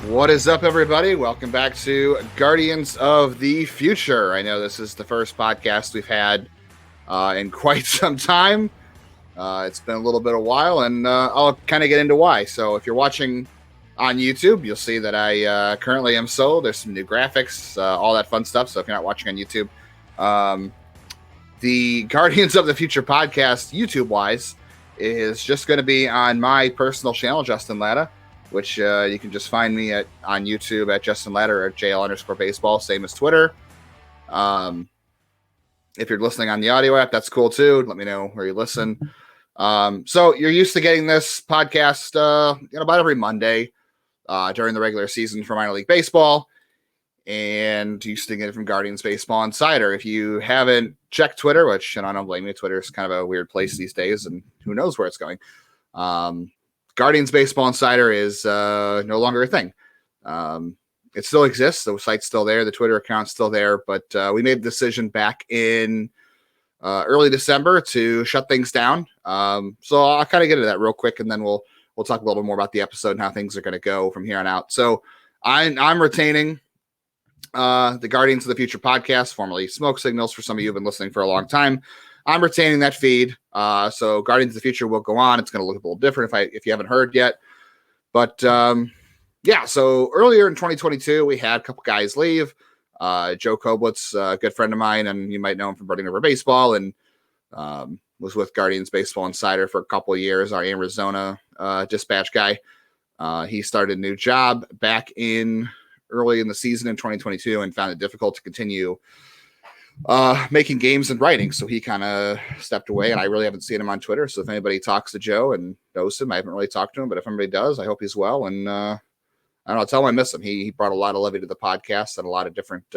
What is up, everybody? Welcome back to Guardians of the Future. I know this is the first podcast we've had in quite some time. It's been a little bit of a while, and I'll kind of get into why. So if you're watching on YouTube, you'll see that I currently am solo. There's some new graphics, all that fun stuff. So if you're not watching on YouTube, the Guardians of the Future podcast, YouTube-wise, is just going to be on my personal channel, Justin Latta, which you can just find me on YouTube at Justin Latta or JL_baseball, same as Twitter. If you're listening on the audio app, that's cool too. Let me know where you listen. So you're used to getting this podcast about every Monday during the regular season for minor league baseball, and used to get it from Guardians Baseball Insider. If you haven't checked Twitter, which I don't blame you, Twitter is kind of a weird place these days, and who knows where it's going. Guardians Baseball Insider is no longer a thing. It still exists. The site's still there. The Twitter account's still there. But we made the decision back in early December to shut things down. So I'll kind of get into that real quick, and then we'll talk a little bit more about the episode and how things are going to go from here on out. So I'm retaining the Guardians of the Future podcast, formerly Smoke Signals, for some of you who've been listening for a long time. I'm retaining that feed. So Guardians of the Future will go on. It's going to look a little different if you haven't heard yet. But yeah, so earlier in 2022, we had a couple guys leave. Joe Koblitz, a good friend of mine, and you might know him from Burning River Baseball, and was with Guardians Baseball Insider for a couple of years, our Arizona dispatch guy. He started a new job back early in the season in 2022 and found it difficult to continue making games and writing. So he kind of stepped away, and I really haven't seen him on Twitter. So if anybody talks to Joe and knows him, I haven't really talked to him, but if anybody does, I hope he's well. And I don't know, tell him I miss him. He brought a lot of levity to the podcast and a lot of different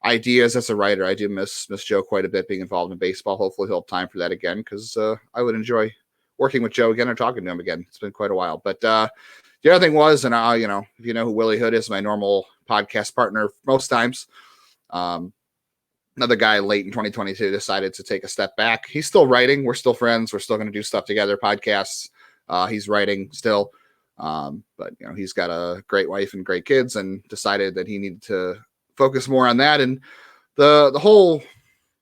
ideas as a writer. I do miss Joe quite a bit, being involved in baseball. Hopefully he'll have time for that again, because I would enjoy working with Joe again or talking to him again. It's been quite a while. But the other thing was, and if you know who Willie Hood is, my normal podcast partner most times, another guy late in 2022 decided to take a step back. He's still writing. We're still friends. We're still going to do stuff together, podcasts. He's writing still. But he's got a great wife and great kids, and decided that he needed to focus more on that. And the whole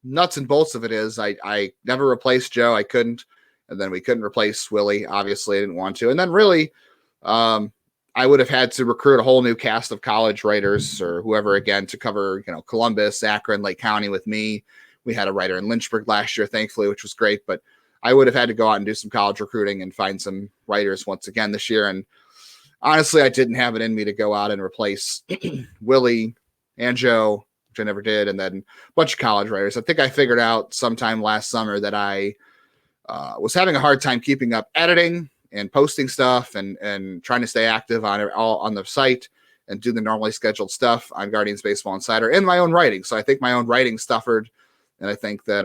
nuts and bolts of it is I never replaced Joe. I couldn't. And then we couldn't replace Willie. Obviously, I didn't want to. And then really, I would have had to recruit a whole new cast of college writers or whoever again to cover, Columbus, Akron, Lake County with me. We had a writer in Lynchburg last year, thankfully, which was great. But I would have had to go out and do some college recruiting and find some writers once again this year. And honestly, I didn't have it in me to go out and replace Willie and Joe, which I never did, and then a bunch of college writers. I think I figured out sometime last summer that I was having a hard time keeping up editing and posting stuff and trying to stay active on the site and do the normally scheduled stuff on Guardians Baseball Insider and my own writing. So I think my own writing suffered, and I think that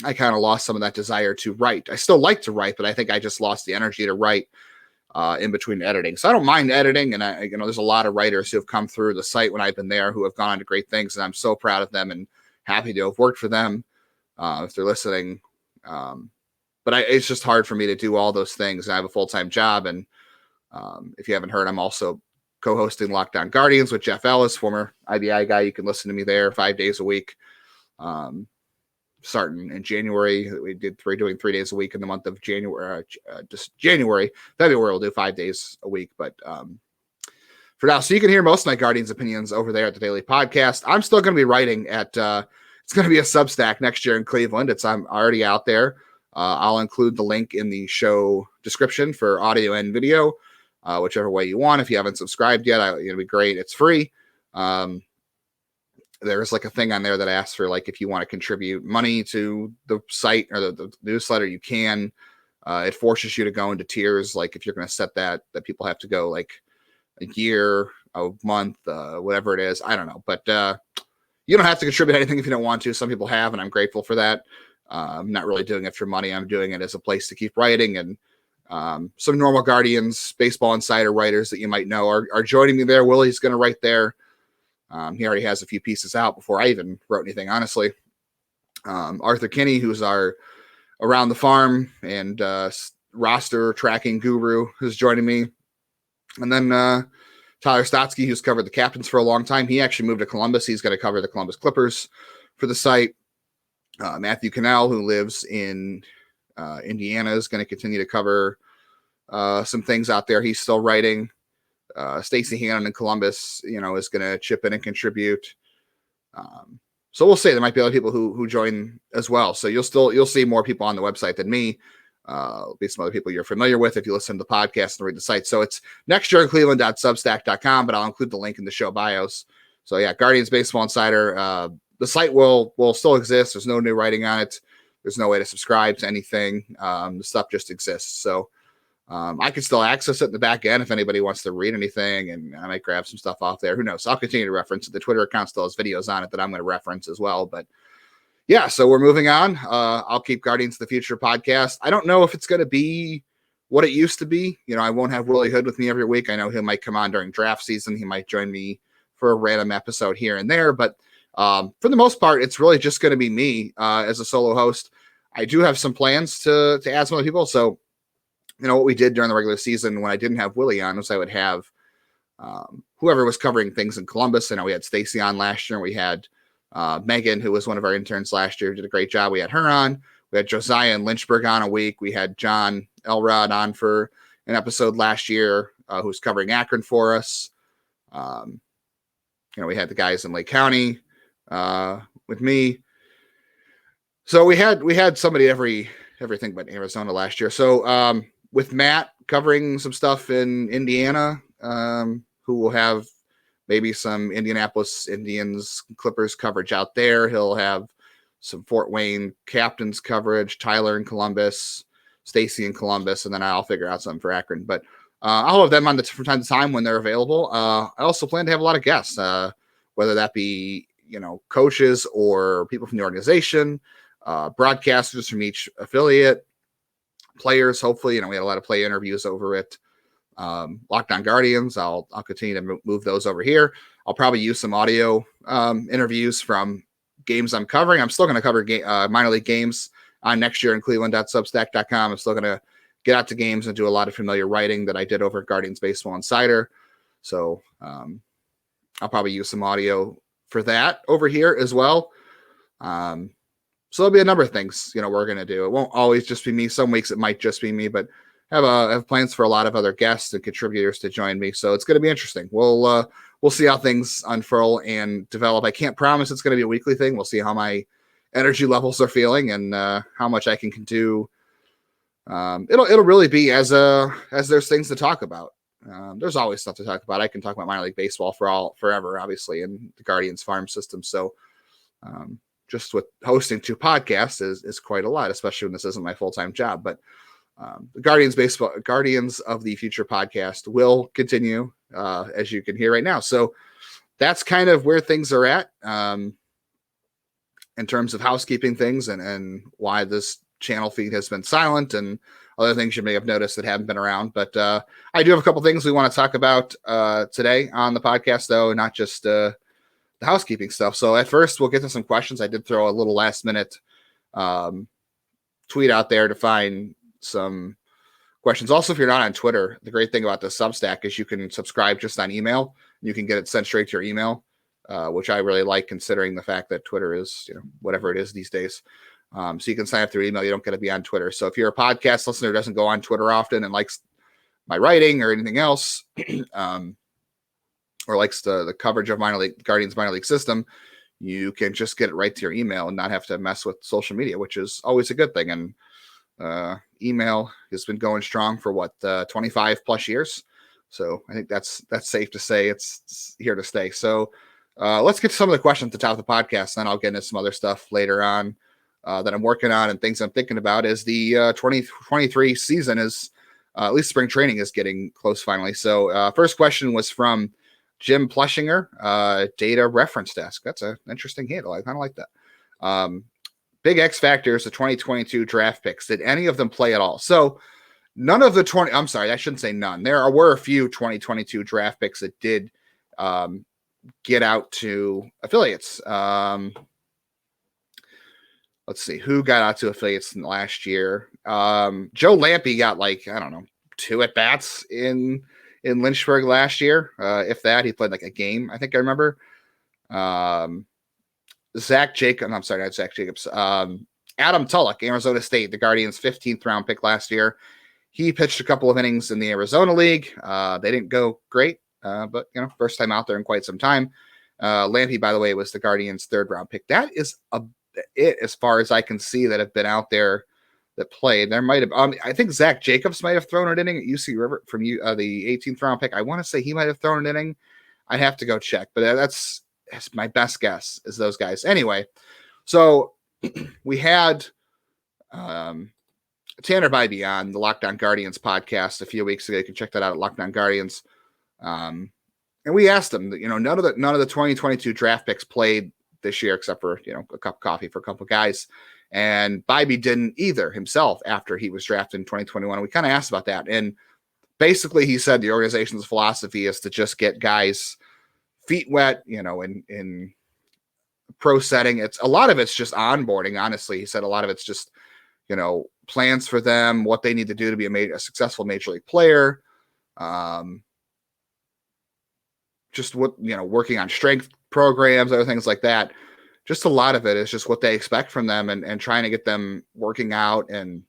I kind of lost some of that desire to write. I still like to write, but I think I just lost the energy to write in between editing. So I don't mind editing, and there's a lot of writers who have come through the site when I've been there who have gone on to great things, and I'm so proud of them and happy to have worked for them if they're listening. But it's just hard for me to do all those things. I have a full-time job, and if you haven't heard, I'm also co-hosting Lockdown Guardians with Jeff Ellis, former IBI guy. You can listen to me there 5 days a week. Starting in January, we're doing 3 days a week in the month of January. Just January, February, we'll do 5 days a week. But for now, so you can hear most of my Guardians opinions over there at the Daily Podcast. I'm still going to be writing at. It's going to be a Substack next year in Cleveland. I'm already out there. I'll include the link in the show description for audio and video, whichever way you want. If you haven't subscribed yet, it'll be great. It's free. There's like a thing on there that asks for if you want to contribute money to the site or the newsletter, you can. It forces you to go into tiers. If you're going to set that people have to go a year, a month, whatever it is. I don't know, but you don't have to contribute anything if you don't want to. Some people have, and I'm grateful for that. I'm not really doing it for money. I'm doing it as a place to keep writing, and some normal Guardians Baseball Insider writers that you might know are joining me there. Willie's going to write there. He already has a few pieces out before I even wrote anything, honestly. Arthur Kinney, who's our Around the Farm and roster tracking guru, who's joining me. And then Tyler Stotsky, who's covered the Captains for a long time, he actually moved to Columbus. He's going to cover the Columbus Clippers for the site. Matthew Cannell, who lives in Indiana, is going to continue to cover some things out there. He's still writing. Stacey Hannon in Columbus, is going to chip in and contribute. So we'll see. There might be other people who join as well. So you'll see more people on the website than me. There'll be some other people you're familiar with if you listen to the podcast and read the site. So it's nextyearincleveland.substack.com, but I'll include the link in the show bios. So yeah, Guardians Baseball Insider. The site will still exist. There's no new writing on it. There's no way to subscribe to anything. The stuff just exists. So I can still access it in the back end if anybody wants to read anything, and I might grab some stuff off there. Who knows? I'll continue to reference it. The Twitter account still has videos on it that I'm going to reference as well. But yeah, so we're moving on. I'll keep Guardians of the Future podcast. I don't know if it's going to be what it used to be. I won't have Willie Hood with me every week. I know he might come on during draft season. He might join me for a random episode here and there. But for the most part, it's really just going to be me as a solo host. I do have some plans to add some other people. So what we did during the regular season when I didn't have Willie on was I would have whoever was covering things in Columbus. We had Stacy on last year. We had Megan, who was one of our interns last year, did a great job. We had her on. We had Josiah and Lynchburg on a week. We had John Elrod on for an episode last year, who's covering Akron for us. We had the guys in Lake County with me. So we had somebody everything but Arizona last year. So with Matt covering some stuff in Indiana, who will have maybe some Indianapolis Indians Clippers coverage out there. He'll have some Fort Wayne Captains coverage, Tyler in Columbus, Stacy in Columbus, and then I'll figure out something for Akron. But I'll have them on from time to time when they're available. I also plan to have a lot of guests, whether that be coaches or people from the organization, broadcasters from each affiliate, players. Hopefully, we had a lot of play interviews over at Locked On Guardians. I'll continue to move those over here. I'll probably use some audio interviews from games I'm covering. I'm still going to cover minor league games on next year in Cleveland.substack.com. I'm still going to get out to games and do a lot of familiar writing that I did over at Guardians Baseball Insider. So I'll probably use some audio for that over here as well. So there'll be a number of things, we're going to do. It won't always just be me. Some weeks it might just be me, but have plans for a lot of other guests and contributors to join me. So it's going to be interesting. We'll see how things unfurl and develop. I can't promise it's going to be a weekly thing. We'll see how my energy levels are feeling and how much I can do. It'll really be as there's things to talk about. There's always stuff to talk about. I can talk about minor league baseball forever, obviously, in the Guardians farm system. So just with hosting 2 podcasts is quite a lot, especially when this isn't my full-time job. But the Guardians of the Future podcast will continue, as you can hear right now. So that's kind of where things are at in terms of housekeeping things and why this channel feed has been silent and other things you may have noticed that haven't been around. But I do have a couple things we want to talk about today on the podcast, though, not just the housekeeping stuff. So at first, we'll get to some questions. I did throw a little last minute tweet out there to find some questions. Also, if you're not on Twitter, the great thing about the Substack is you can subscribe just on email. You can get it sent straight to your email, which I really like, considering the fact that Twitter is, whatever it is these days. So you can sign up through email. You don't get to be on Twitter. So if you're a podcast listener who doesn't go on Twitter often and likes my writing or anything else, or likes the coverage of Guardians minor league system, you can just get it right to your email and not have to mess with social media, which is always a good thing. And email has been going strong for 25 plus years. So I think that's safe to say it's here to stay. So let's get to some of the questions at the top of the podcast. Then I'll get into some other stuff later on that I'm working on and things I'm thinking about as the 2023 season is, at least spring training is getting close finally. So first question was from Jim Plushinger, Data Reference Desk. That's an interesting handle. I kind of like that. Big X factor is the 2022 draft picks. Did any of them play at all? So none of the I'm sorry, I shouldn't say none. There were a few 2022 draft picks that did get out to affiliates. Let's see who got out to affiliates in the last year. Joe Lampe got 2 at bats in in Lynchburg last year. If that, he played like a game, I think I remember. Zach Jacobs, I'm sorry, not Zach Jacobs. Adam Tulloch, Arizona State, the Guardians' 15th round pick last year. He pitched a couple of innings in the Arizona League. They didn't go great, but first time out there in quite some time. Lampy, by the way, was the Guardians' 3rd round pick. That is it as far as I can see that have been out there that played. There might have, I think Zach Jacobs might have thrown an inning at UC River from the 18th round pick. I want to say he might have thrown an inning. I'd have to go check, but that's my best guess is those guys. Anyway, so we had Tanner Bibee on the Locked On Guardians podcast a few weeks ago. You can check that out at Locked On Guardians. And we asked him, none of the 2022 draft picks played this year except for a cup of coffee for a couple of guys. And Bibee didn't either himself after he was drafted in 2021. And we kind of asked about that. And basically he said the organization's philosophy is to just get guys feet wet, in pro setting. A lot of it's just onboarding. Honestly, he said a lot of it's just, plans for them, what they need to do to be a successful major league player. Just what, working on strength programs, other things like that. Just a lot of it is just what they expect from them and trying to get them working out and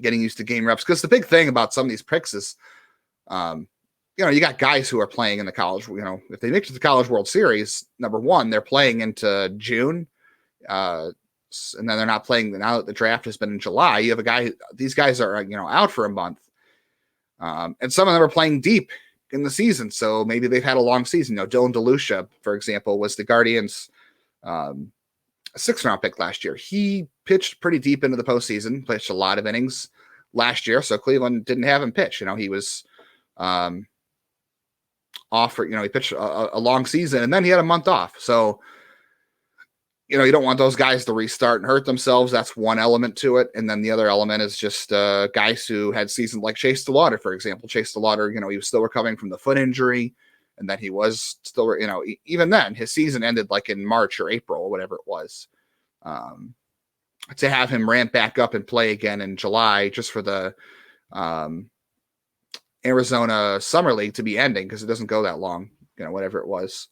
getting used to game reps. Because the big thing about some of these picks is, you got guys who are playing in the college, if they make it to the College World Series, number one, they're playing into June. And then they're not playing now that the draft has been in July. You have these guys are, out for a month. And some of them are playing deep in the season. So maybe they've had a long season. Dylan DeLucia, for example, was the Guardians' 6th round pick last year. He pitched pretty deep into the postseason, pitched a lot of innings last year. So Cleveland didn't have him pitch. He was off for, he pitched a long season and then he had a month off. So, you don't want those guys to restart and hurt themselves. That's one element to it. And then the other element is just guys who had seasons like Chase DeLauter, for example. Chase DeLauter, he was still recovering from the foot injury. And then he was still, even then his season ended like in March or April or whatever it was. To have him ramp back up and play again in July just for the Arizona Summer League to be ending, because it doesn't go that long, whatever it was,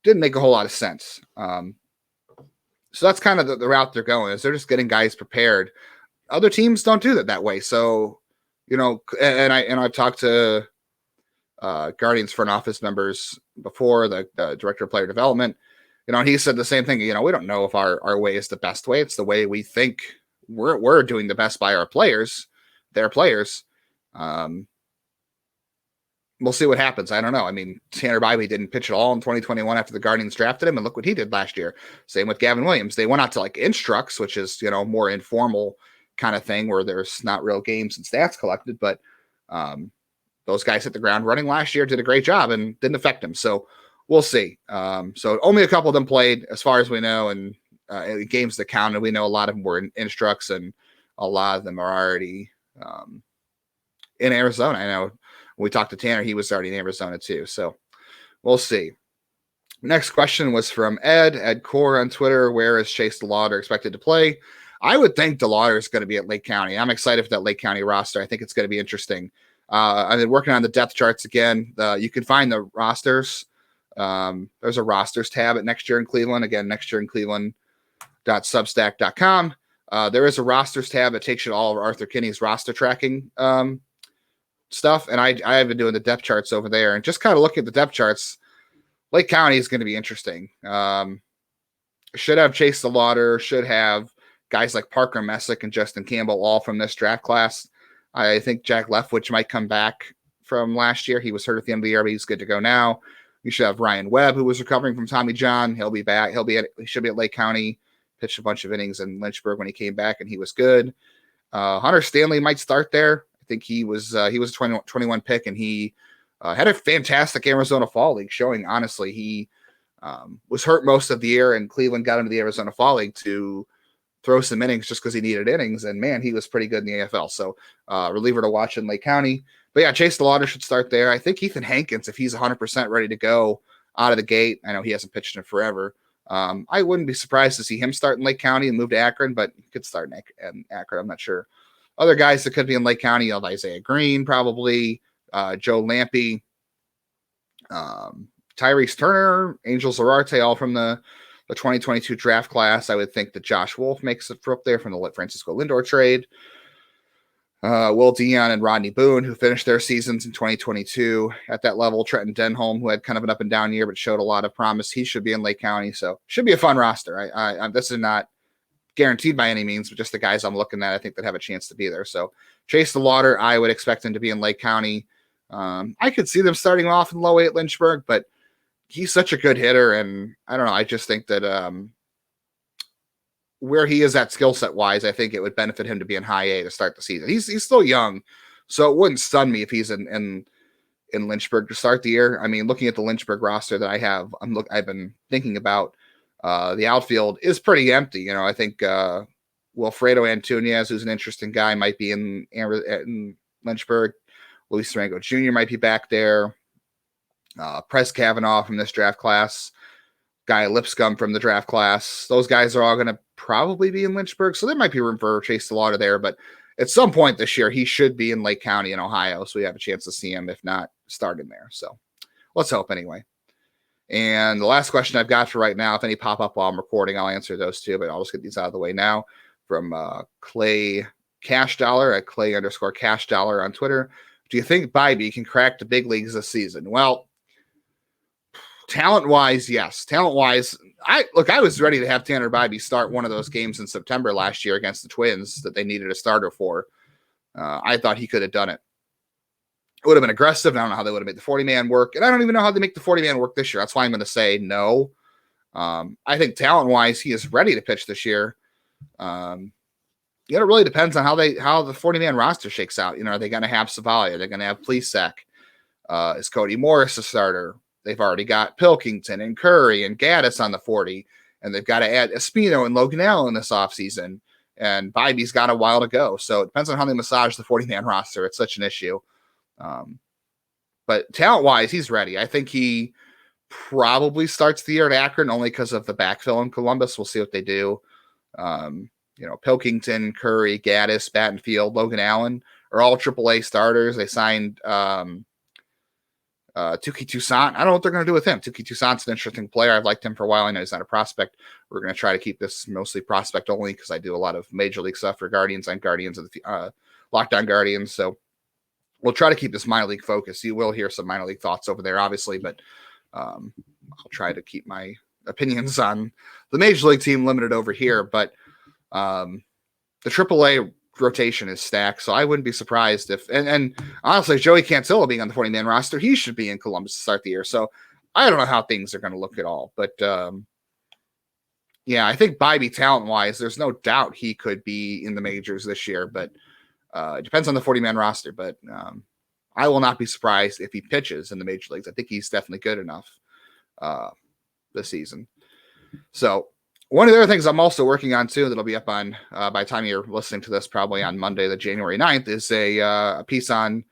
didn't make a whole lot of sense. So that's kind of the route they're going, is they're just getting guys prepared. Other teams don't do that way. So, and I've talked to Guardians front office members before, the director of player development, and he said the same thing. We don't know if our way is the best way. It's the way we think we're doing the best by our players, their players. We'll see what happens. I don't know. I mean, Tanner Bibee didn't pitch at all in 2021 after the Guardians drafted him, and look what he did last year. Same with Gavin Williams. They went out to like instructs, which is, more informal kind of thing where there's not real games and stats collected, but those guys hit the ground running last year, did a great job and didn't affect him. So we'll see. So only a couple of them played as far as we know, and games that counted, we know a lot of them were in instructs, and a lot of them are already in Arizona. I know when we talked to Tanner, he was already in Arizona too. So we'll see. Next question was from Ed Core on Twitter. Where is Chase DeLauter expected to play? I would think DeLauter is going to be at Lake County. I'm excited for that Lake County roster. I think it's going to be interesting. I've been working on the depth charts again. You can find the rosters. There's a rosters tab at Next Year in Cleveland. Again, nextyearincleveland.substack.com. There is a rosters tab that takes you to all of Arthur Kinney's roster tracking stuff. And I have been doing the depth charts over there, and just kind of looking at the depth charts. Lake County is going to be interesting. Should have Chase DeLauter, should have guys like Parker Messick and Justin Campbell, all from this draft class. I think Jack Leftwich might come back from last year. He was hurt at the end of the year, but he's good to go now. We should have Ryan Webb, who was recovering from Tommy John. He'll be back. He should be at Lake County. Pitched a bunch of innings in Lynchburg when he came back, and he was good. Hunter Stanley might start there. I think he was a 21 pick, and he had a fantastic Arizona Fall League showing. Honestly, he was hurt most of the year, and Cleveland got into the Arizona Fall League to throw some innings just because he needed innings. And man, he was pretty good in the AFL. So reliever to watch in Lake County. But yeah, Chase DeLauter should start there. I think Ethan Hankins, if he's 100% ready to go out of the gate, I know he hasn't pitched in forever. I wouldn't be surprised to see him start in Lake County and move to Akron, but he could start in Akron. I'm not sure. Other guys that could be in Lake County, Isaiah Green, probably Joe Lampy. Tyrese Turner, Angel Zarate, all from the 2022 draft class. I would think that Josh Wolf makes it up there from the Francisco Lindor trade. Will Dion and Rodney Boone, who finished their seasons in 2022 at that level. Trenton Denholm, who had kind of an up and down year, but showed a lot of promise. He should be in Lake County. So should be a fun roster. This is not guaranteed by any means, but just the guys I'm looking at, I think that have a chance to be there. So Chase DeLauter, I would expect him to be in Lake County. I could see them starting off in low 8 Lynchburg, but he's such a good hitter. And I don't know. I just think that where he is at skill set wise, I think it would benefit him to be in high A to start the season. He's still young, so it wouldn't stun me if he's in Lynchburg to start the year. I mean, looking at the Lynchburg roster that I have, I've been thinking about, the outfield is pretty empty. You know, I think Wilfredo Antunez, who's an interesting guy, might be in Lynchburg. Luis Durango Jr. might be back there. Press Kavanaugh from this draft class. Guy Lipscomb from the draft class. Those guys are all going to probably be in Lynchburg, so there might be room for Chase DeLauter there, but at some point this year, he should be in Lake County in Ohio, so we have a chance to see him, if not starting there. So let's hope anyway. And the last question I've got for right now, if any pop up while I'm recording, I'll answer those too, but I'll just get these out of the way now. From Clay Cash Dollar at Clay_Cash Dollar on Twitter. Do you think Bibee can crack the big leagues this season? Well, talent-wise, yes. Talent-wise, I was ready to have Tanner Bibee start one of those games in September last year against the Twins that they needed a starter for. I thought he could have done it. It would have been aggressive. I don't know how they would have made the 40-man work, and I don't even know how they make the 40-man work this year. That's why I'm going to say no. I think talent-wise, he is ready to pitch this year. It really depends on how the 40-man roster shakes out. You know, are they going to have Savali? Are they going to have Plesac? Is Cody Morris a starter? They've already got Pilkington and Curry and Gaddis on the 40, and they've got to add Espino and Logan Allen this offseason, and Bibee's got a while to go. So it depends on how they massage the 40-man roster. It's such an issue. But talent-wise, he's ready. I think he probably starts the year at Akron only because of the backfill in Columbus. We'll see what they do. You know, Pilkington, Curry, Gaddis, Battenfield, Logan Allen are all AAA starters. They signed Tuki Toussaint. I don't know what they're going to do with him. Tuki Toussaint's an interesting player. I've liked him for a while. I know he's not a prospect. We're going to try to keep this mostly prospect only because I do a lot of major league stuff for Guardians and Guardians of the Lockdown Guardians. So we'll try to keep this minor league focus. You will hear some minor league thoughts over there, obviously, but I'll try to keep my opinions on the major league team limited over here. But the AAA rotation is stacked, so I wouldn't be surprised if and honestly, Joey Cantillo being on the 40-man roster, he should be in Columbus to start the year. So I don't know how things are going to look at all, but yeah, I think Bibee talent-wise, there's no doubt he could be in the majors this year, but it depends on the 40-man roster. But I will not be surprised if he pitches in the major leagues. I think he's definitely good enough this season. So one of the other things I'm also working on too, that'll be up on by the time you're listening to this, probably on Monday, the January 9th, is a piece on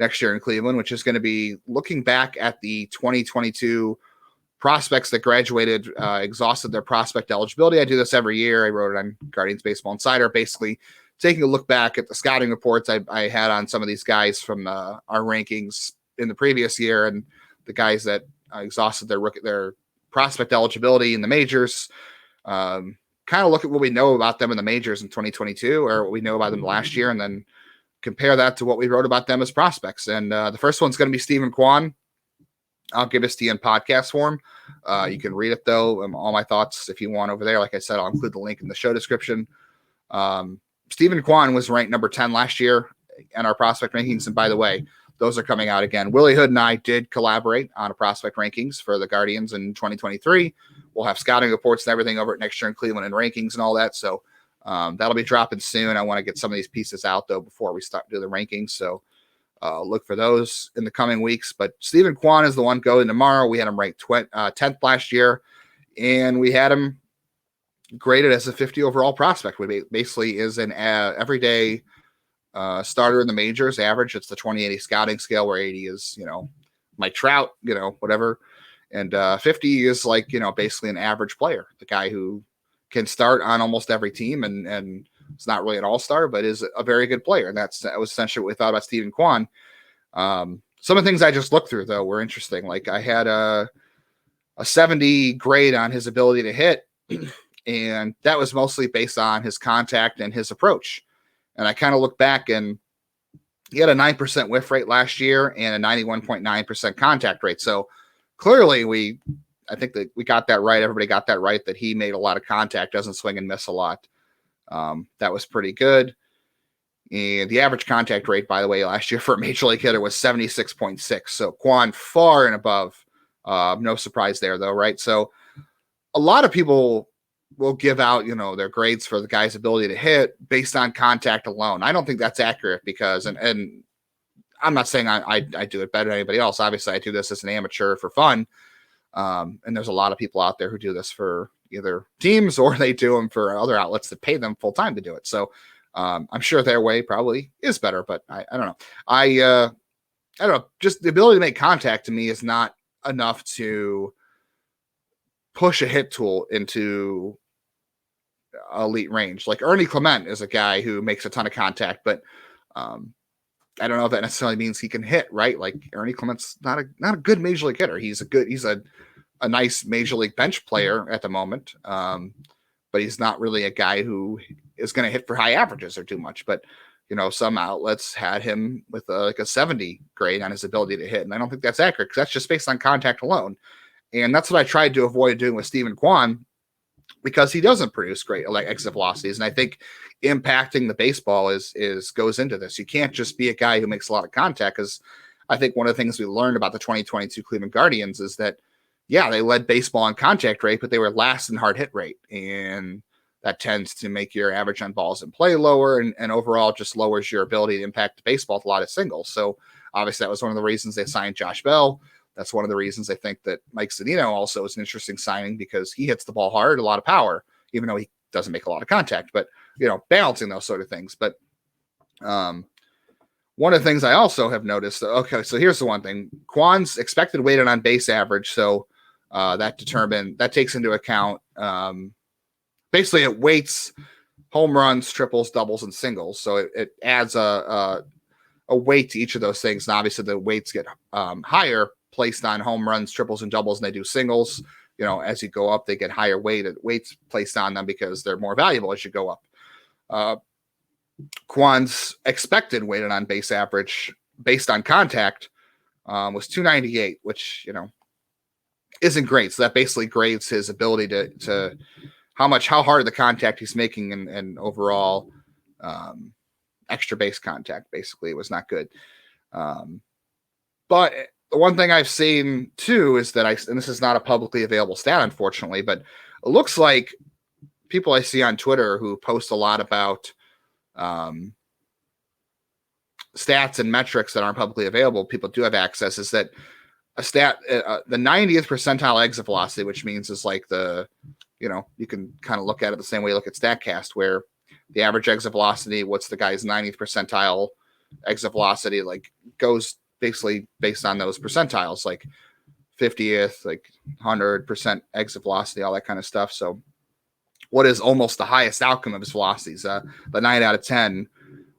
next year in Cleveland, which is going to be looking back at the 2022 prospects that graduated, exhausted their prospect eligibility. I do this every year. I wrote it on Guardians Baseball Insider, basically taking a look back at the scouting reports I had on some of these guys from our rankings in the previous year, and the guys that exhausted their prospect eligibility in the majors. Kind of look at what we know about them in the majors in 2022 or what we know about them last year, and then compare that to what we wrote about them as prospects. And the first one's going to be Steven Kwan. I'll give this to you in podcast form. You can read it, though, all my thoughts if you want over there. Like I said, I'll include the link in the show description. Steven Kwan was ranked number 10 last year in our prospect rankings. And by the way, those are coming out again. Willie Hood and I did collaborate on a prospect rankings for the Guardians in 2023. We'll have scouting reports and everything over at Next Year in Cleveland and rankings and all that. So that'll be dropping soon. I want to get some of these pieces out, though, before we start doing the rankings. So look for those in the coming weeks. But Steven Kwan is the one going tomorrow. We had him ranked 10th last year, and we had him graded as a 50 overall prospect, which basically is an everyday starter in the majors average. It's the 20/80 scouting scale, where 80 is, Mike Trout, whatever. And 50 is like, basically an average player, the guy who can start on almost every team and it's not really an all-star, but is a very good player. And that was essentially what we thought about Steven Kwan. Some of the things I just looked through, though, were interesting. Like I had a 70 grade on his ability to hit, and that was mostly based on his contact and his approach. And I kind of look back, and he had a 9% whiff rate last year and a 91.9% contact rate. So clearly I think that we got that right. Everybody got that right, that he made a lot of contact, doesn't swing and miss a lot. That was pretty good. And the average contact rate, by the way, last year for a major league hitter was 76.6. So Kwan far and above. No surprise there, though, right? So a lot of people will give out, their grades for the guy's ability to hit based on contact alone. I don't think that's accurate because, and I'm not saying I do it better than anybody else. Obviously, I do this as an amateur for fun. And there's a lot of people out there who do this for either teams or they do them for other outlets that pay them full time to do it. So I'm sure their way probably is better, but I don't know. I don't know. Just the ability to make contact to me is not enough to push a hit tool into elite range. Like Ernie Clement is a guy who makes a ton of contact, but I don't know if that necessarily means he can hit, right? Like Ernie Clement's not a good major league hitter. He's a nice major league bench player at the moment. But he's not really a guy who is going to hit for high averages or too much. But, some outlets had him with like a 70 grade on his ability to hit. And I don't think that's accurate because that's just based on contact alone. And that's what I tried to avoid doing with Steven Kwan because he doesn't produce great exit velocities. And I think impacting the baseball goes into this. You can't just be a guy who makes a lot of contact, because I think one of the things we learned about the 2022 Cleveland Guardians is that, yeah, they led baseball in contact rate, but they were last in hard hit rate. And that tends to make your average on balls in play lower and overall just lowers your ability to impact the baseball with a lot of singles. So obviously that was one of the reasons they signed Josh Bell. That's one of the reasons I think that Mike Zunino also is an interesting signing because he hits the ball hard, a lot of power, even though he doesn't make a lot of contact, but, balancing those sort of things. But one of the things I also have noticed, okay, so here's the one thing. Kwan's expected weighted on base average, so that takes into account basically it weights home runs, triples, doubles, and singles. So it adds a weight to each of those things. And obviously the weights get higher placed on home runs, triples, and doubles, and they do singles. As you go up, they get higher weights placed on them because they're more valuable as you go up. Kwan's expected weighted on base average based on contact was 298, which, isn't great. So that basically grades his ability to how hard the contact he's making and overall extra base contact basically was not good. But the one thing I've seen too is that and this is not a publicly available stat, unfortunately, but it looks like people I see on Twitter who post a lot about stats and metrics that aren't publicly available, people do have access, is that a stat, the 90th percentile exit velocity, which means is like you can kind of look at it the same way you look at StatCast, where the average exit velocity, what's the guy's 90th percentile exit velocity, like goes basically based on those percentiles, like 50th, like 100% exit velocity, all that kind of stuff. So what is almost the highest outcome of his velocities? The 9 out of 10,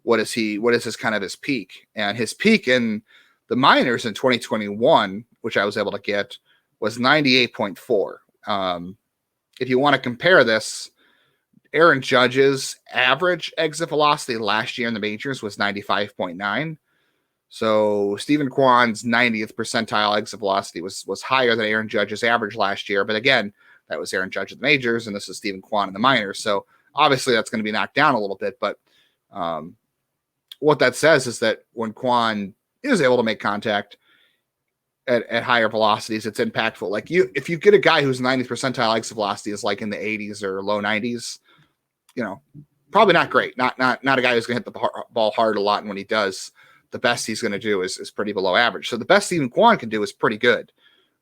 what is his kind of his peak? And his peak in the minors in 2021, which I was able to get, was 98.4. If you want to compare this, Aaron Judge's average exit velocity last year in the majors was 95.9. So Steven Kwan's 90th percentile exit velocity was higher than Aaron Judge's average last year. But again, that was Aaron Judge in the majors, and this is Steven Kwan in the minors. So obviously that's going to be knocked down a little bit. But what that says is that when Kwan is able to make contact at higher velocities, it's impactful. Like if you get a guy whose 90th percentile exit velocity is like in the 80s or low 90s, probably not great. Not a guy who's going to hit the ball hard a lot. And when he does, the best he's going to do is pretty below average. So the best Steven Kwan can do is pretty good.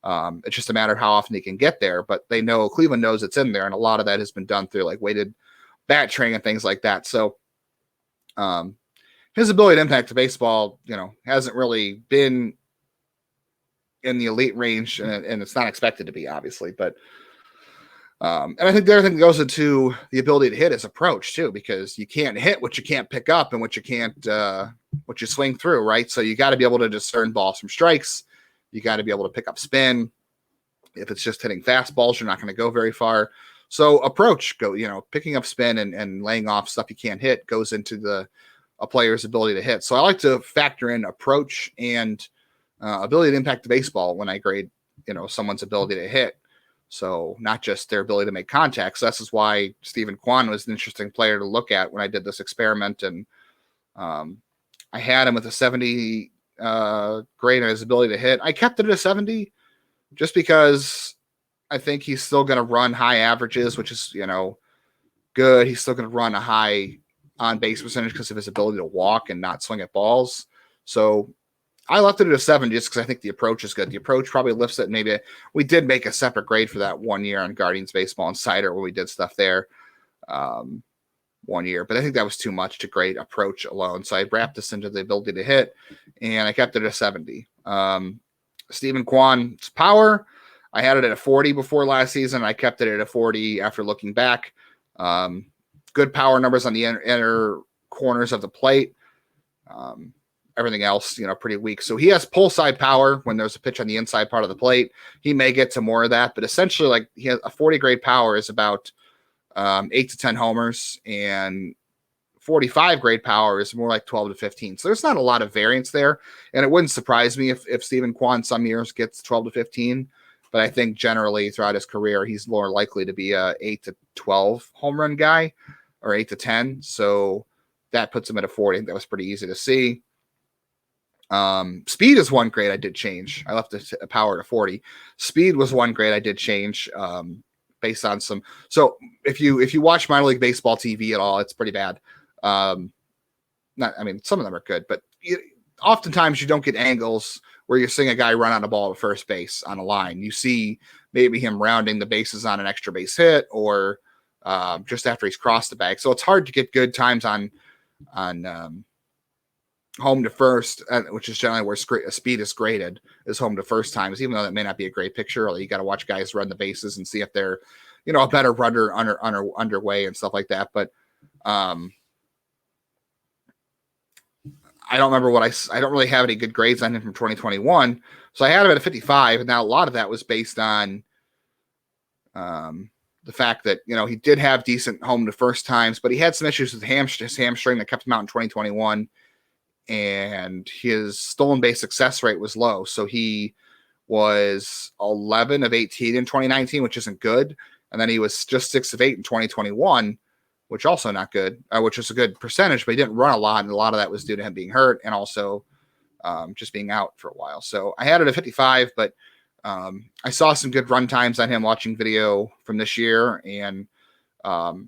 It's just a matter of how often he can get there. But Cleveland knows it's in there, and a lot of that has been done through like weighted bat training and things like that. So his ability to impact the baseball, hasn't really been in the elite range, and it's not expected to be, obviously. But And I think the other thing that goes into the ability to hit is approach too, because you can't hit what you can't pick up and what you can't, what you swing through, right? So you got to be able to discern balls from strikes. You got to be able to pick up spin. If it's just hitting fastballs, you're not going to go very far. So approach, picking up spin and laying off stuff you can't hit goes into a player's ability to hit. So I like to factor in approach and ability to impact the baseball when I grade, someone's ability to hit. So not just their ability to make contact. So this is why Steven Kwan was an interesting player to look at when I did this experiment. And I had him with a 70 grade on his ability to hit. I kept it at a 70 just because I think he's still going to run high averages, which is, good. He's still going to run a high on base percentage because of his ability to walk and not swing at balls. So I left it at a 7 just because I think the approach is good. The approach probably lifts it. Maybe we did make a separate grade for that 1 year on Guardians Baseball Insider where we did stuff there 1 year. But I think that was too much to grade approach alone. So I wrapped this into the ability to hit, and I kept it at a 70. Steven Kwan's power, I had it at a 40 before last season. I kept it at a 40 after looking back. Good power numbers on the inner corners of the plate. Everything else, pretty weak. So he has pull side power when there's a pitch on the inside part of the plate. He may get to more of that, but essentially, like, he has a 40 grade power is about 8 to 10 homers, and 45 grade power is more like 12 to 15. So there's not a lot of variance there. And it wouldn't surprise me if Steven Kwan some years gets 12 to 15. But I think generally throughout his career, he's more likely to be a 8 to 12 home run guy or 8 to 10. So that puts him at a 40. I think that was pretty easy to see. Speed is one grade I did change. I left the power to 40. Speed was one grade I did change based on some. So if you watch minor league baseball TV at all, it's pretty bad. Some of them are good, but oftentimes you don't get angles where you're seeing a guy run on a ball at first base on a line. You see maybe him rounding the bases on an extra base hit or just after he's crossed the bag. So it's hard to get good times on home to first, which is generally where speed is graded, is home to first times, even though that may not be a great picture. You got to watch guys run the bases and see if they're, a better runner underway and stuff like that. But I don't remember I don't really have any good grades on him from 2021. So I had him at a 55. And now a lot of that was based on the fact that, he did have decent home to first times, but he had some issues with his hamstring that kept him out in 2021. And his stolen base success rate was low. So he was 11 of 18 in 2019, which isn't good. And then he was just 6 of 8 in 2021, which also not good, which is a good percentage, but he didn't run a lot. And a lot of that was due to him being hurt and also just being out for a while. So I had it at 55, but I saw some good run times on him watching video from this year. And the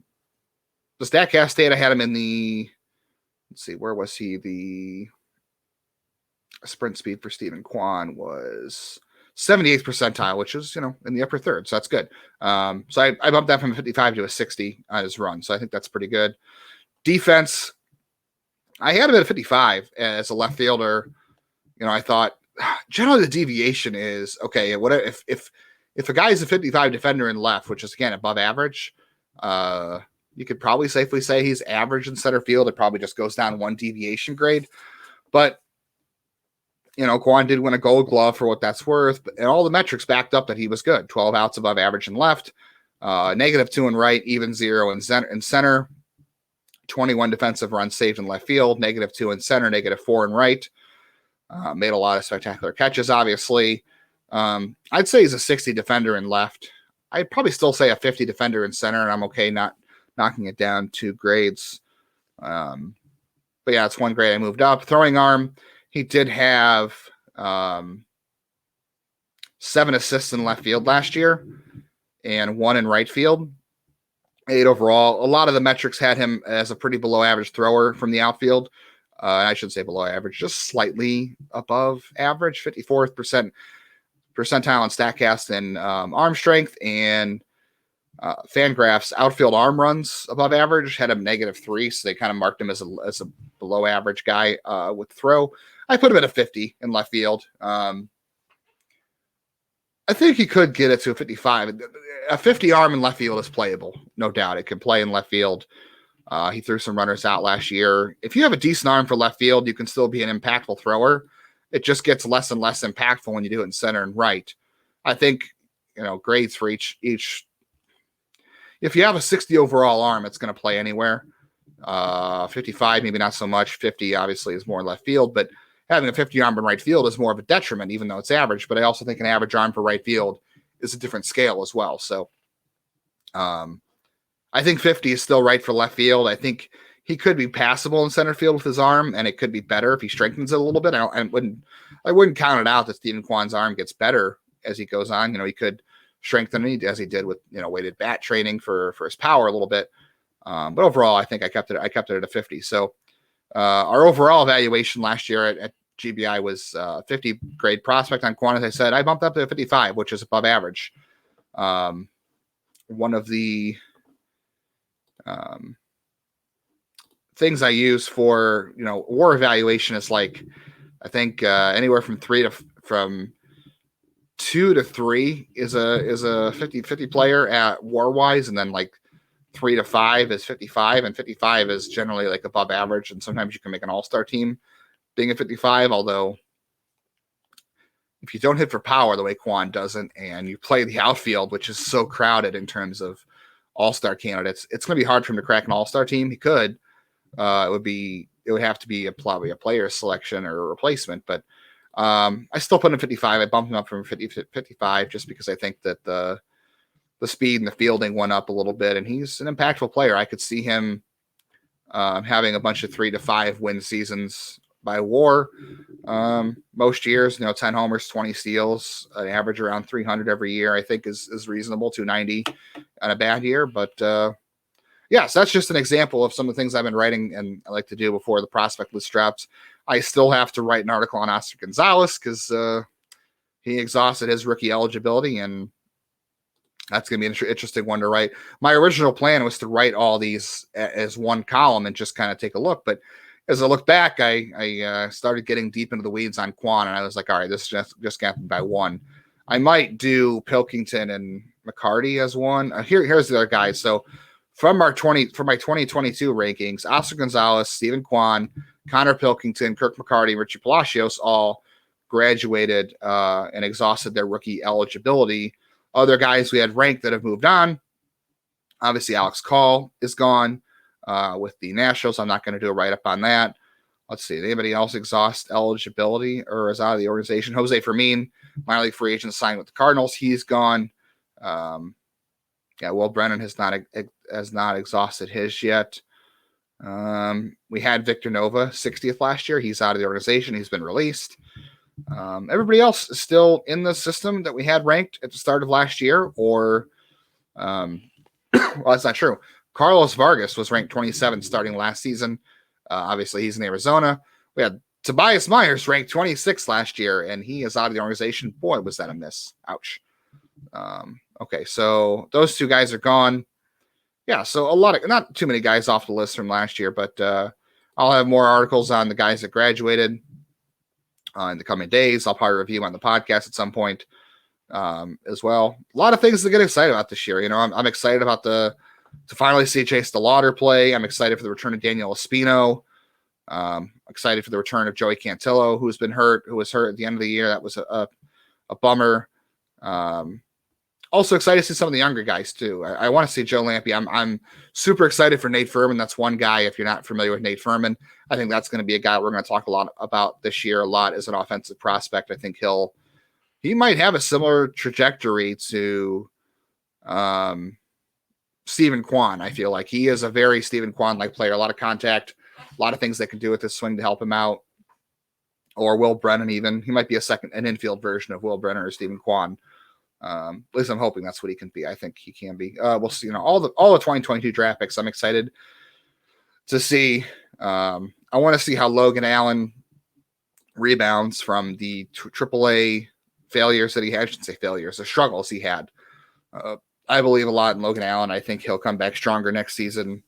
StatCast data had him in the, let's see, where was he? The sprint speed for Steven Kwan was 78th percentile, which is, in the upper third. So that's good. So I bumped that from a 55 to a 60 on his run. So I think that's pretty good. Defense, I had him at a 55 as a left fielder. I thought generally the deviation is okay. What if a guy is a 55 defender in left, which is again above average, you could probably safely say he's average in center field. It probably just goes down one deviation grade. But, Kwan did win a Gold Glove for what that's worth. And all the metrics backed up that he was good. 12 outs above average in left, -2 in right, even 0 in center, 21 defensive runs saved in left field, -2 in center, -4 in right. Made a lot of spectacular catches, obviously. I'd say he's a 60 defender in left. I'd probably still say a 50 defender in center, and I'm okay not knocking it down 2 grades. But yeah, it's 1 grade I moved up. Throwing arm, he did have 7 assists in left field last year and 1 in right field. 8 overall. A lot of the metrics had him as a pretty below average thrower from the outfield. I should say below average, just slightly above average, 54th percentile on StatCast and arm strength, and Fangraphs outfield arm runs above average, had him -3, so they kind of marked him as a below average guy with throw. I put him at a 50 in left field. I think he could get it to a 55. a 50 arm in left field is playable, no doubt. It can play in left field. He threw some runners out last year. If you have a decent arm for left field, you can still be an impactful thrower. It just gets less and less impactful when you do it in center and right. I think, grades for each. If you have a 60 overall arm, it's going to play anywhere. 55, maybe not so much. 50 obviously is more left field, but having a 50 arm in right field is more of a detriment, even though it's average. But I also think an average arm for right field is a different scale as well. So I think 50 is still right for left field. I think he could be passable in center field with his arm, and it could be better if he strengthens it a little bit. I wouldn't count it out that Steven Kwan's arm gets better as he goes on. He could strengthen it as he did with weighted bat training for his power a little bit. But overall, I think I kept it at a 50. So our overall evaluation last year at GBI was 50 grade prospect on Kwan. As I said, I bumped up to a 55, which is above average. One of the things I use for WAR evaluation is like, I think anywhere from 2 to 3 is a 50 player at WAR wise, and then like 3 to 5 is 55, and 55 is generally like above average. And sometimes you can make an all-star team being a 55, although if you don't hit for power the way Kwan doesn't, and you play the outfield, which is so crowded in terms of all-star candidates, it's going to be hard for him to crack an all-star team. He could. It would have to be probably a player selection or a replacement, but I still put him at 55. I bumped him up from 50 to 55 just because I think that the speed and the fielding went up a little bit, and he's an impactful player. I could see him having a bunch of 3 to 5 win seasons by WAR. Most years, 10 homers, 20 steals, an average around 300 every year, I think is reasonable. 290 on a bad year, but so that's just an example of some of the things I've been writing and I like to do before the prospect list drops. I still have to write an article on Oscar Gonzalez because he exhausted his rookie eligibility, and that's going to be an interesting one to write. My original plan was to write all these as one column and just kind of take a look. But as I look back, I started getting deep into the weeds on Kwan, and I was like, all right, this just happened by one. I might do Pilkington and McCarty as one. Here's the other guys. So for my 2022 rankings, Oscar Gonzalez, Steven Kwan, Konnor Pilkington, Kirk McCarty, Richie Palacios all graduated and exhausted their rookie eligibility. Other guys we had ranked that have moved on. Obviously, Alex Call is gone with the Nationals. I'm not going to do a write-up on that. Let's see. Anybody else exhaust eligibility or is out of the organization? Jose Fermin, minor league free agent, signed with the Cardinals. He's gone. Will Brennan has not exhausted his yet. We had Victor Nova, 60th last year. He's out of the organization. He's been released. Everybody else is still in the system that we had ranked at the start of last year, or well, that's not true. Carlos Vargas was ranked 27 starting last season. Obviously, he's in Arizona. We had Tobias Myers ranked 26 last year, and he is out of the organization. Boy, was that a miss. Ouch. Okay, so those two guys are gone. Yeah, so not too many guys off the list from last year, but I'll have more articles on the guys that graduated in the coming days. I'll probably review them on the podcast at some point as well. A lot of things to get excited about this year. I'm excited about to finally see Chase DeLauter play. I'm excited for the return of Daniel Espino. Excited for the return of Joey Cantillo, who was hurt at the end of the year. That was a bummer. Also excited to see some of the younger guys too. I want to see Joe Lampe. I'm super excited for Nate Furman. That's one guy. If you're not familiar with Nate Furman, I think that's going to be a guy we're going to talk a lot about this year. A lot as an offensive prospect. I think he might have a similar trajectory to Steven Kwan. I feel like he is a very Steven Kwan-like player. A lot of contact, a lot of things they can do with his swing to help him out. Or Will Brennan even. He might be an infield version of Will Brennan or Steven Kwan. At least I'm hoping that's what he can be. I think he can be. We'll see. All the 2022 draft picks, I'm excited to see. I want to see how Logan Allen rebounds from the AAA failures that he had. I shouldn't say failures, the struggles he had. I believe a lot in Logan Allen. I think he'll come back stronger next season.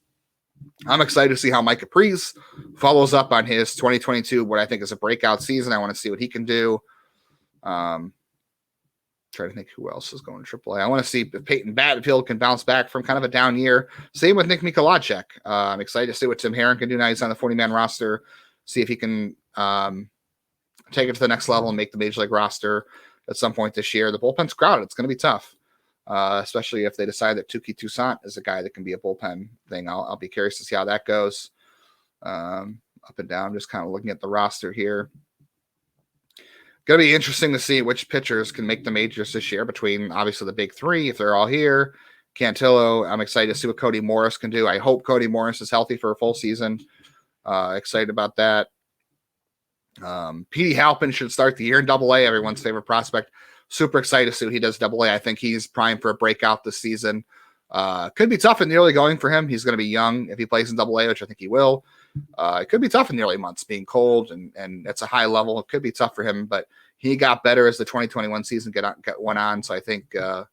I'm excited to see how Mike Caprice follows up on his 2022, what I think is a breakout season. I want to see what he can do. Trying to think who else is going to AAA. I want to see if Peyton Batfield can bounce back from kind of a down year. Same with Nick Mikolajczyk. I'm excited to see what Tim Herron can do now. He's on the 40-man roster. See if he can take it to the next level and make the major league roster at some point this year. The bullpen's crowded. It's going to be tough, especially if they decide that Touki Toussaint is a guy that can be a bullpen thing. I'll be curious to see how that goes. Up and down, just kind of looking at the roster here. Going to be interesting to see which pitchers can make the majors this year between obviously the big three, if they're all here. Cantillo, I'm excited to see what Cody Morris can do. I hope Cody Morris is healthy for a full season. Excited about that. Petey Halpin should start the year in AA, everyone's favorite prospect. Super excited to see what he does AA. I think he's primed for a breakout this season. Could be tough in the early going for him. He's going to be young if he plays in AA, which I think he will. It could be tough in the early months being cold and it's a high level. It could be tough for him, but he got better as the 2021 season went on. So I think the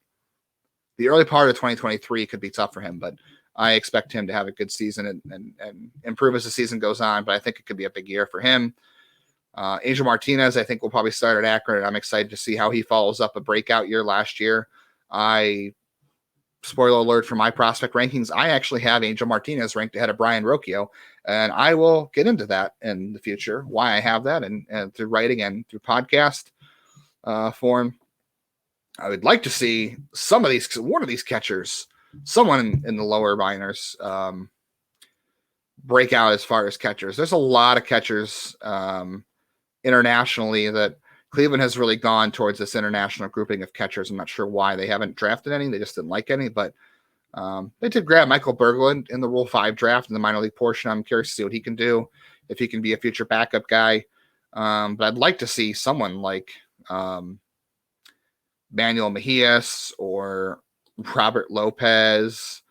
early part of 2023 could be tough for him, but I expect him to have a good season and improve as the season goes on. But I think it could be a big year for him. Angel Martinez, I think, will probably start at Akron. I'm excited to see how he follows up a breakout year last year. Spoiler alert for my prospect rankings, I actually have Angel Martinez ranked ahead of Brian Rocchio, and I will get into that in the future, why I have that, and through writing and through podcast form. I would like to see one of these catchers, someone in the lower minors, break out as far as catchers. There's a lot of catchers internationally that Cleveland has really gone towards this international grouping of catchers. I'm not sure why they haven't drafted any. They just didn't like any, but they did grab Michael Berglund in the Rule 5 draft in the minor league portion. I'm curious to see what he can do, if he can be a future backup guy. But I'd like to see someone like Manuel Mejias or Robert Lopez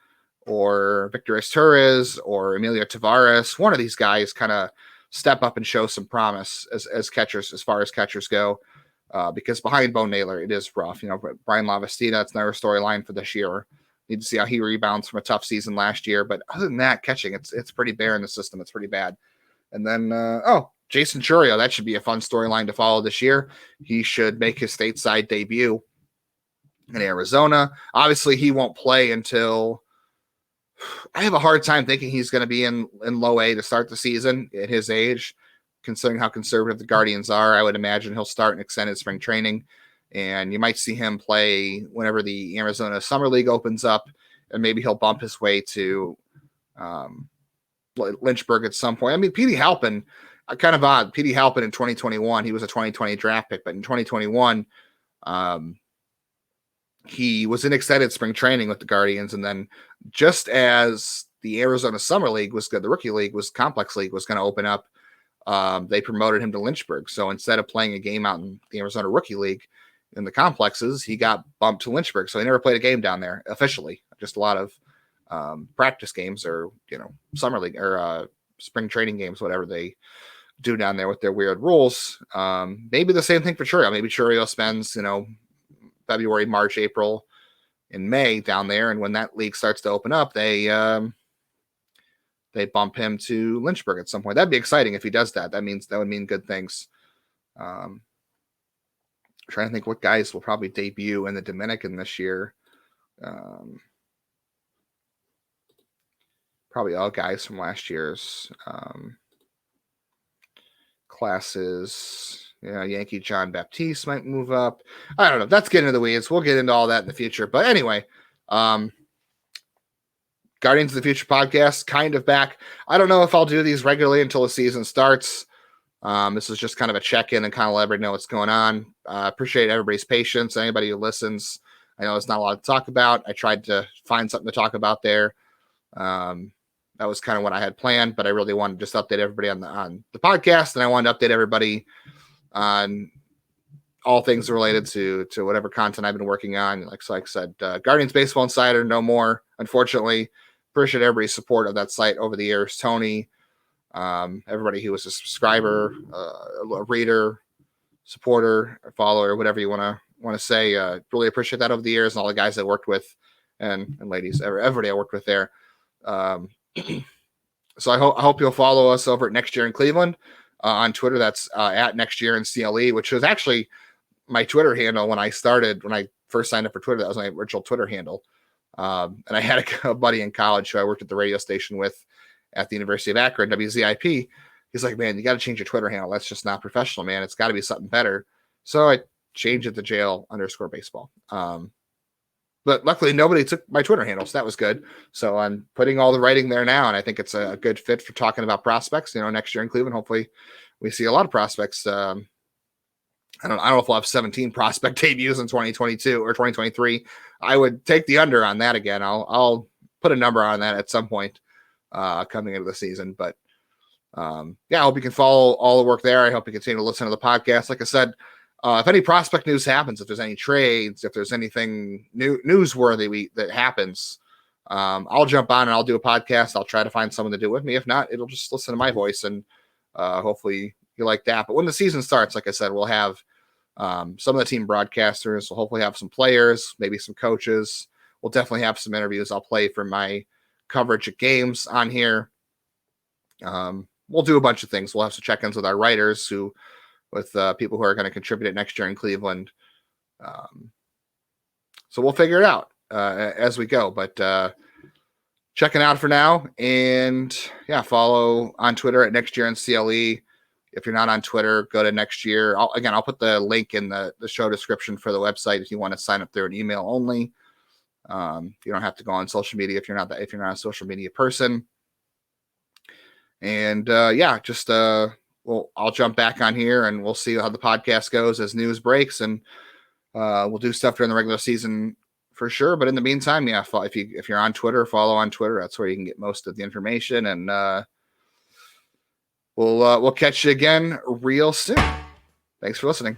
or Victor Torres or Emilio Tavares. One of these guys kind of step up and show some promise as catchers, as far as catchers go, because behind Bo Naylor, it is rough. Brian Lavastida, that's another storyline for this year. Need to see how he rebounds from a tough season last year. But other than that, catching, it's pretty bare in the system. It's pretty bad. And then, Jason Churio, that should be a fun storyline to follow this year. He should make his stateside debut in Arizona. Obviously, he won't play until... I have a hard time thinking he's going to be in low A to start the season at his age, considering how conservative the Guardians are. I would imagine he'll start an extended spring training, and you might see him play whenever the Arizona Summer League opens up, and maybe he'll bump his way to Lynchburg at some point. I mean, Petey Halpin, kind of odd. Petey Halpin in 2021, he was a 2020 draft pick, but in 2021, he was in extended spring training with the Guardians, and then just as the Arizona Summer League was good, the rookie league complex league was going to open up, they promoted him to Lynchburg. So instead of playing a game out in the Arizona Rookie League in the complexes, he got bumped to Lynchburg. So he never played a game down there officially, just a lot of practice games or, summer league or spring training games, whatever they do down there with their weird rules. Maybe the same thing for Churio. Maybe Churio spends, February, March, April, and May down there, and when that league starts to open up, they bump him to Lynchburg at some point. That'd be exciting if he does that. That would mean good things. Trying to think what guys will probably debut in the Dominican this year. Probably all guys from last year's classes. Yankee John Baptiste might move up. I don't know. That's getting into the weeds. We'll get into all that in the future. But anyway, Guardians of the Future podcast kind of back. I don't know if I'll do these regularly until the season starts. This is just kind of a check-in and kind of let everybody know what's going on. Appreciate everybody's patience. Anybody who listens, I know it's not a lot to talk about. I tried to find something to talk about there. That was kind of what I had planned, but I really wanted to just update everybody on the podcast, and I wanted to update everybody on all things related to whatever content I've been working on. Like I said, Guardians Baseball Insider, no more, unfortunately. Appreciate everybody's support of that site over the years. Tony, everybody who was a subscriber, a reader, supporter, a follower, whatever you want to say. Really appreciate that over the years, and all the guys I worked with and ladies, everybody I worked with there. So I hope you'll follow us over at Next Year in Cleveland on Twitter. That's at Next Year in CLE, which was actually my Twitter handle when I first signed up for Twitter. That was my original Twitter handle. And I had a buddy in college who I worked at the radio station with at the University of Akron, WZIP. He's like, man, you got to change your Twitter handle. That's just not professional, man. It's got to be something better. So I changed it to jail_baseball. But luckily nobody took my Twitter handle, so that was good. So I'm putting all the writing there now, and I think it's a good fit for talking about prospects. Next year in Cleveland, hopefully we see a lot of prospects. I don't know if we'll have 17 prospect debuts in 2022 or 2023. I would take the under on that again. I'll put a number on that at some point coming into the season. But I hope you can follow all the work there. I hope you continue to listen to the podcast. Like I said, if any prospect news happens, if there's any trades, if there's anything newsworthy that happens, I'll jump on and I'll do a podcast. I'll try to find someone to do it with me. If not, it'll just listen to my voice, and hopefully you like that. But when the season starts, like I said, we'll have some of the team broadcasters. We'll hopefully have some players, maybe some coaches. We'll definitely have some interviews. I'll play for my coverage at games on here. We'll do a bunch of things. We'll have some check-ins with our writers with people who are going to contribute it next year in Cleveland. So we'll figure it out as we go, but checking out for now. And follow on Twitter at Next Year in CLE. If you're not on Twitter, go to Next Year. I'll put the link in the show description for the website if you want to sign up there an email only. You don't have to go on social media if you're not a social media person. And I'll jump back on here and we'll see how the podcast goes as news breaks, and we'll do stuff during the regular season for sure. But in the meantime, if you're on Twitter, follow on Twitter. That's where you can get most of the information, and we'll catch you again real soon. Thanks for listening.